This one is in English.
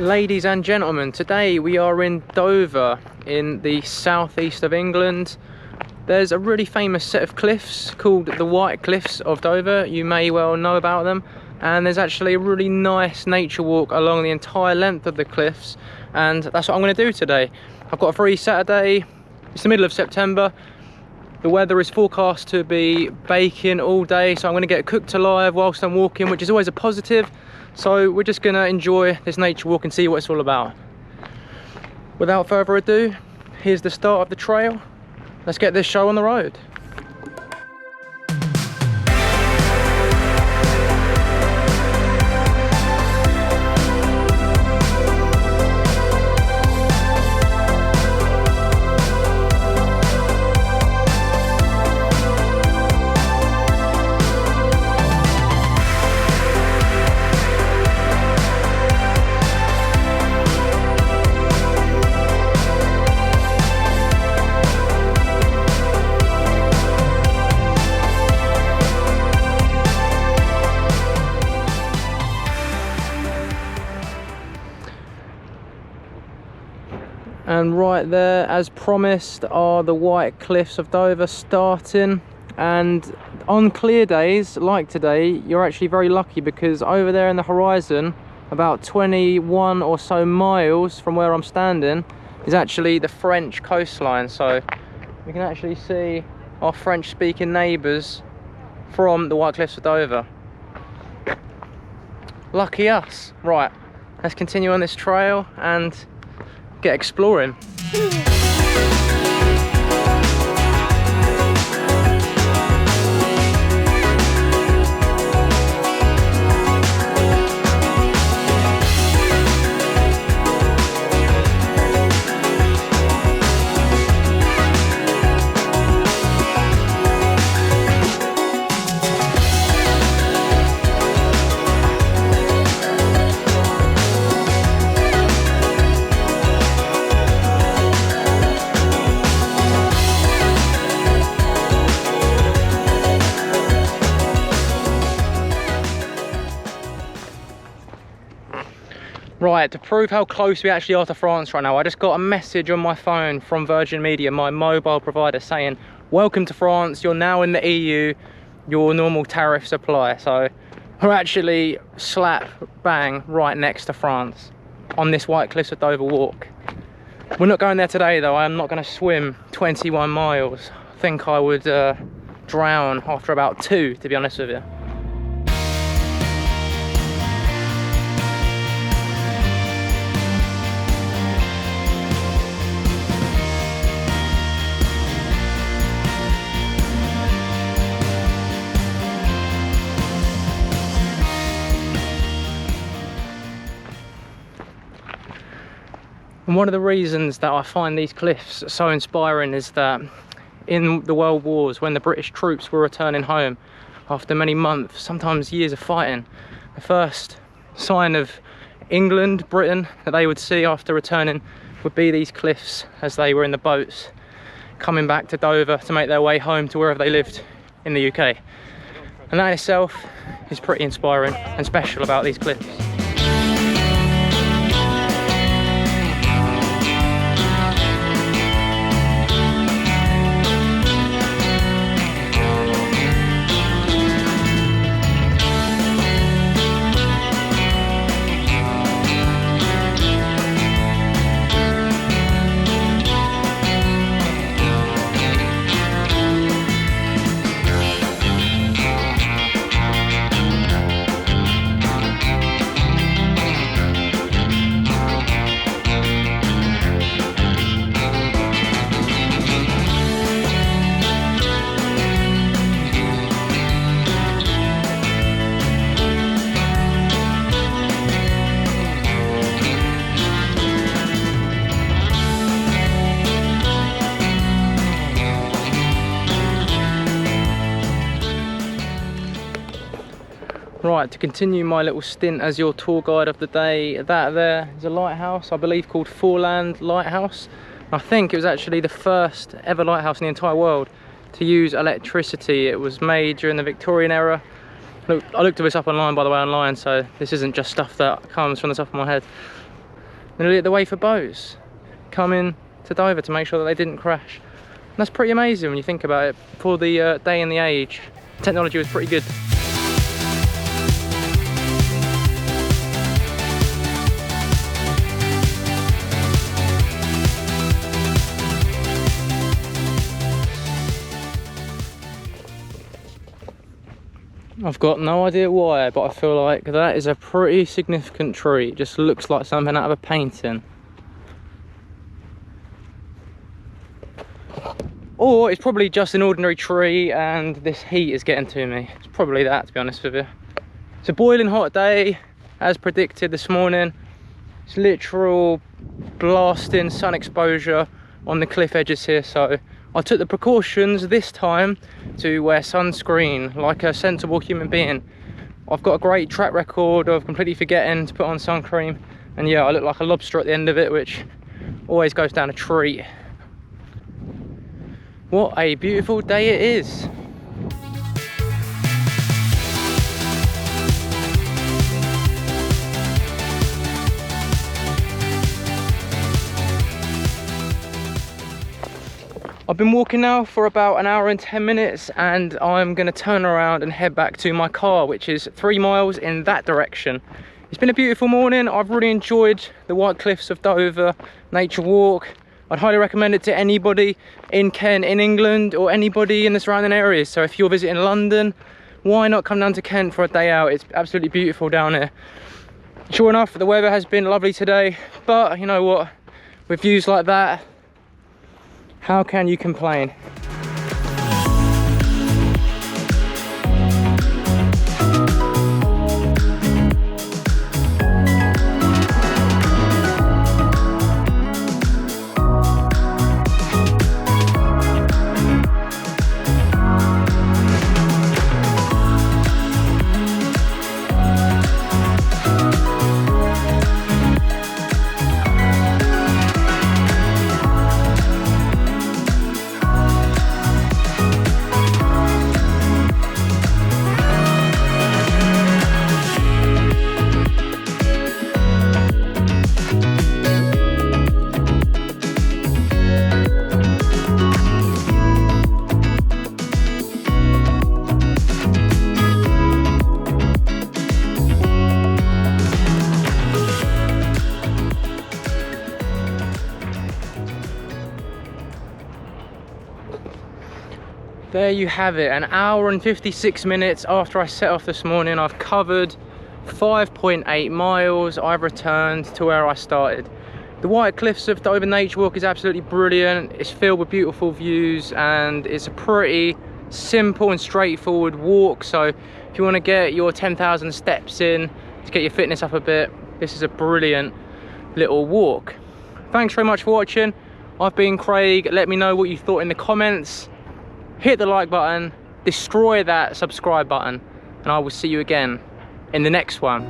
Ladies and gentlemen, today we are in Dover in the southeast of England. There's a really famous set of cliffs called the White Cliffs of Dover. You may well know about them, and there's actually a really nice nature walk along the entire length of the cliffs, and that's what I'm going to do today. I've got a free Saturday. It's the middle of September. The weather is forecast to be baking all day, so I'm going to get cooked alive whilst I'm walking, which is always a positive. So we're just going to enjoy this nature walk and see what it's all about. Without further ado, here's the start of the trail. Let's get this show on the road. And right there, as promised, are the White Cliffs of Dover starting. And on clear days like today, you're actually very lucky, because over there in the horizon, about 21 or so miles from where I'm standing, is actually the French coastline. So we can actually see our French speaking neighbours from the White Cliffs of Dover. Lucky us. Right, let's continue on this trail and get exploring. Right, to prove how close we actually are to France right now, I just got a message on my phone from Virgin Media, my mobile provider, saying, welcome to France, you're now in the EU, your normal tariffs apply. So we're actually slap bang right next to France on this White Cliffs of Dover walk. We're not going there today though. I'm not going to swim 21 miles. I think I would drown after about 2, to be honest with you. And one of the reasons that I find these cliffs so inspiring is that in the World Wars, when the British troops were returning home after many months, sometimes years of fighting, the first sign of England, Britain, that they would see after returning would be these cliffs as they were in the boats coming back to Dover to make their way home to wherever they lived in the UK. And that in itself is pretty inspiring and special about these cliffs. Right, to continue my little stint as your tour guide of the day, that there is a lighthouse, I believe called Falcon Lighthouse. I think it was actually the first ever lighthouse in the entire world to use electricity. It was made during the Victorian era. I looked this up online, by the way, so this isn't just stuff that comes from the top of my head. They lit the way for boats coming to Dover to make sure that they didn't crash. And that's pretty amazing when you think about it. For the day and the age, technology was pretty good. I've got no idea why, but I feel like that is a pretty significant tree. It just looks like something out of a painting. Or it's probably just an ordinary tree and this heat is getting to me. It's probably that, to be honest with you. It's a boiling hot day, as predicted this morning. It's literal blasting sun exposure on the cliff edges here, so I took the precautions this time to wear sunscreen like a sensible human being. I've got a great track record of completely forgetting to put on sun cream, and yeah, I look like a lobster at the end of it, which always goes down a treat. What a beautiful day it is. I've been walking now for about an hour and 10 minutes and I'm going to turn around and head back to my car, which is 3 miles in that direction. It's been a beautiful morning. I've really enjoyed the White Cliffs of Dover nature walk. I'd highly recommend it to anybody in Kent, in England, or anybody in the surrounding areas. So if you're visiting London, why not come down to Kent for a day out? It's absolutely beautiful down here. Sure enough, the weather has been lovely today, but you know what, with views like that, how can you complain? There you have it, an hour and 56 minutes after I set off this morning. I've covered 5.8 miles. I've returned to where I started. The White Cliffs of Dover Nature Walk is absolutely brilliant. It's filled with beautiful views and it's a pretty simple and straightforward walk. So if you want to get your 10,000 steps in to get your fitness up a bit, this is a brilliant little walk. Thanks very much for watching. I've been Craig. Let me know what you thought in the comments. Hit the like button, destroy that subscribe button, and I will see you again in the next one.